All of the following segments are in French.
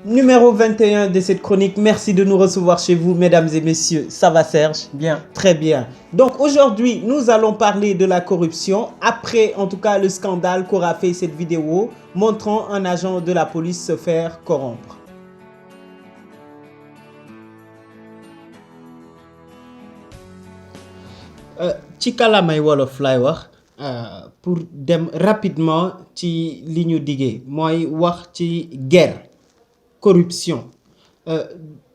Numéro 21 de cette chronique. Merci de nous recevoir chez vous, mesdames et messieurs. Ça va, Serge? Bien. Très bien. Donc aujourd'hui, nous allons parler de la corruption. Après, en tout cas, le scandale qu'aura fait cette vidéo montrant un agent de la police se faire corrompre. ci kàllaamay wolof laay wax pour dem rapidement ci li ñu diggee mooy wax ci guerre corruption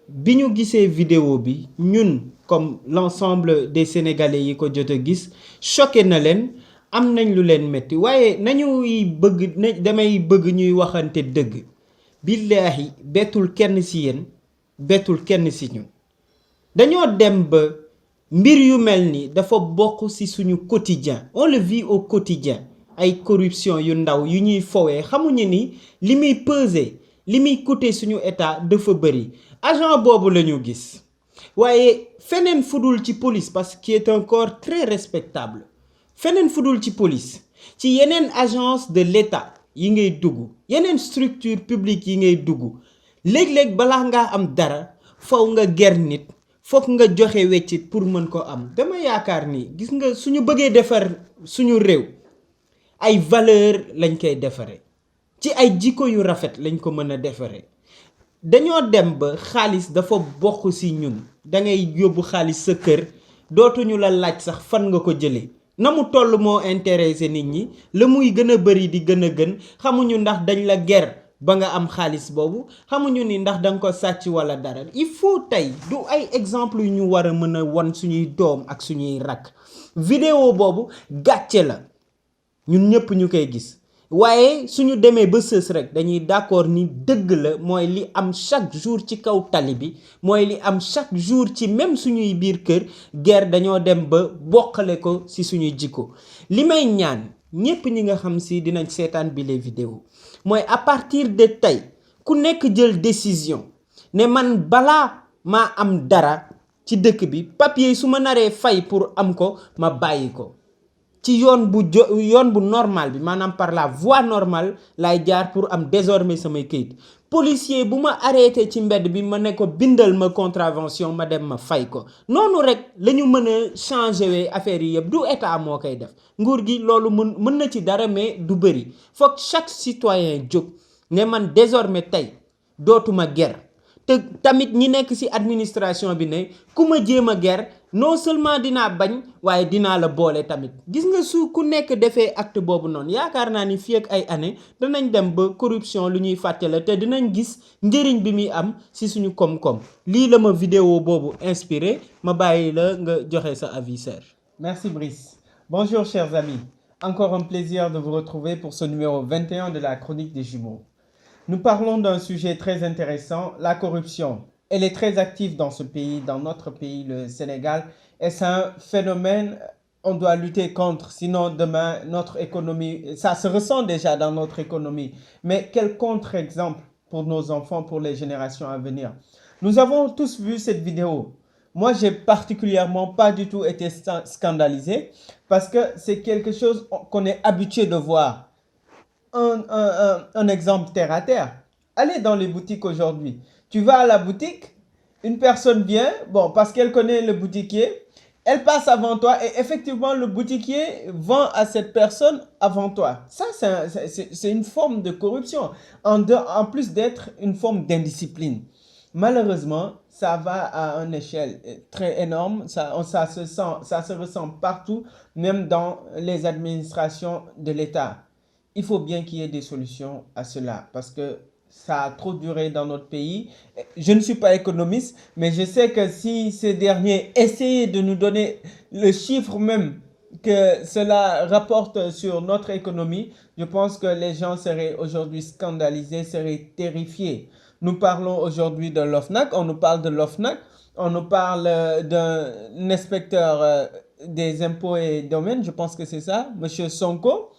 bi ñu gisee vidéo bi ñun comme l'ensemble des sénégalais yi ko jot a gis choqué na leen am nañ lu leen metti waaye nañuy bëgg damay bëgg ñuy waxante dëgg billaahi bettul kenn ci yéen bettul kenn ci ñun dañoo dem ba mbir yu mel ni dafa bokk ci suñu quotidien on le vit au quotidien ay corruption yu ndaw yu ñuy fowee xamuñu ni li muy peser li muy coûter suñu état dafa bëri agent boobu la ñu gis waaye feneen fudul ci police parce qu'il est un corps très respectable feneen fudul ci police ci yeneen agence de l'état yi ngay dugg yeneen structure publique yi ngay dugg léeg-léeg balaa ngaa am dara faw nga ger nit fokk nga joxe weccit pour mën ko am dama yaakaar ni gis nga suñu bëggee defar suñu réew ay valeur lañ koy defare ci ay jikko yu rafet lañ ko mën a defare dañoo dem ba xaalis dafa bokk ci ñun dangay yóbbu xaalis sa kër dootuñu la laaj sax fan nga ko jëlee na mu toll moo intéressé nit ñi la muy gën a bari di gën a gën xamuñu ndax dañ la ger ba nga am xaalis boobu xamuñu ni ndax danga ko sàcc walla dara il faut tey du ay exemple yu ñu war a mën a wan suñuy doom ak suñuy rakk vidéo boobu gàcce la ñun ñëpp ñu koy gis waaye suñu demee ba sës rek dañuy d'accord ni dëgg la mooy li am chaque jour ci kaw tali bi mooy li am chaque jour ci même suñuy biir kër guerre dañoo dem ba bokkale ko ci suñuy jikko li may ñaan ñëpp ñi nga xam ci dinañ seetaan bi les vidéos mooy à partir de tey ku nekk jël décision ne man balaa maa am dara ci dëkk bi papier su ma naree fay pour am ko ma bàyyi ko ci yoon bu normal bi maanaam par la voie normale lay jaar pour am désormais samay këyit policier bu ma arrêté ci mbedd bi ma ne ko bindal ma contravention ma dem ma fay ko noonu rek la ñu mën a changer wee affaire yi yëpp du état moo koy def nguur gi loolu mën na ci dara mais du bëri foog chaque citoyen jóg ne man désormais tey dootuma ger te tamit ñi nekk ci administration bi ne ku ma jéem a ger non seulement dinaa bañ waaye dinaa la boole tamit gis nga su ku nekk defee acte boobu noonu yaakaar naa ni fii ak ay années danañ dem ba corruption lu ñuy fàtte la te dinañ gis njëriñ bi muy am ci suñu koom-koom lii la ma vidéo boobu inspiré ma bàyyi la nga joxe sa avis Serge. Merci Brice. Bonjour chers amis. Encore un plaisir de vous retrouver pour ce numéro 21 de la chronique des jumeaux. Nous parlons d'un sujet très intéressant, la corruption. Elle est très active dans ce pays, dans notre pays, le Sénégal. Et c'est un phénomène, on doit lutter contre. Sinon, demain, notre économie, ça se ressent déjà dans notre économie. Mais quel contre-exemple pour nos enfants, pour les générations à venir? Nous avons tous vu cette vidéo. Moi, j'ai particulièrement pas du tout été scandalisé parce que c'est quelque chose qu'on est habitué de voir. Un exemple terre à terre. Allez dans les boutiques aujourd'hui. Tu vas à la boutique, une personne vient, bon, parce qu'elle connaît le boutiquier, elle passe avant toi et effectivement le boutiquier vend à cette personne avant toi. Ça, c'est une forme de corruption, en plus d'être une forme d'indiscipline. Malheureusement, ça va à une échelle très énorme, ça se ressent partout, même dans les administrations de l'État. Il faut bien qu'il y ait des solutions à cela parce que ça a trop duré dans notre pays. Je ne suis pas économiste, mais je sais que si ces derniers essayaient de nous donner le chiffre même que cela rapporte sur notre économie, je pense que les gens seraient aujourd'hui scandalisés, seraient terrifiés. Nous parlons aujourd'hui de l'OFNAC, on nous parle de l'OFNAC, on nous parle d'un inspecteur des impôts et domaines, je pense que c'est ça, Monsieur Sonko,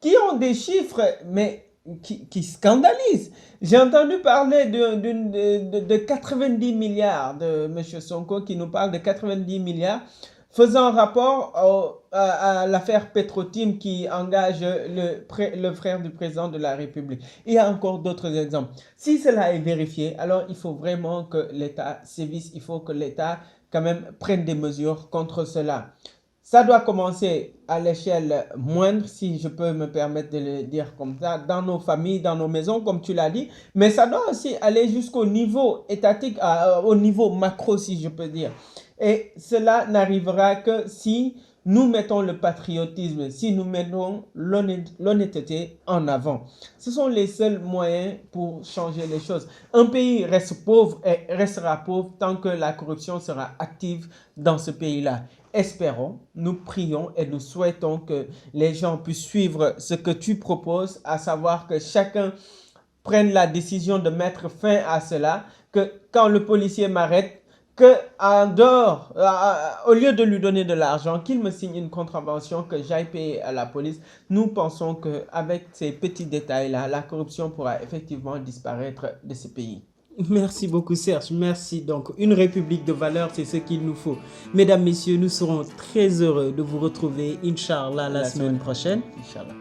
qui ont des chiffres, mais qui scandalisent. J'ai entendu parler de 90 milliards de M. Sonko qui nous parle de 90 milliards Faisant rapport à l'affaire Petrotim qui engage le frère du président de la République. Il y a encore d'autres exemples. Si cela est vérifié, alors il faut vraiment que l'État sévisse, il faut que l'État quand même prenne des mesures contre cela. Ça doit commencer à l'échelle moindre, si je peux me permettre de le dire comme ça, dans nos familles, dans nos maisons, comme tu l'as dit, mais ça doit aussi aller jusqu'au niveau étatique, au niveau macro, si je peux dire. Et cela n'arrivera que si nous mettons le patriotisme, si nous mettons l'honnêteté en avant. Ce sont les seuls moyens pour changer les choses. Un pays reste pauvre et restera pauvre tant que la corruption sera active dans ce pays-là. Espérons, nous prions et nous souhaitons que les gens puissent suivre ce que tu proposes, à savoir que chacun prenne la décision de mettre fin à cela, que quand le policier m'arrête, que en dehors, au lieu de lui donner de l'argent, qu'il me signe une contravention, que j'aille payer à la police. Nous pensons qu'avec ces petits détails-là, la corruption pourra effectivement disparaître de ce pays. Merci beaucoup Serge, merci. Donc une république de valeurs, c'est ce qu'il nous faut. Mesdames, messieurs, nous serons très heureux de vous retrouver, Inch'Allah, la semaine prochaine. Inch'Allah.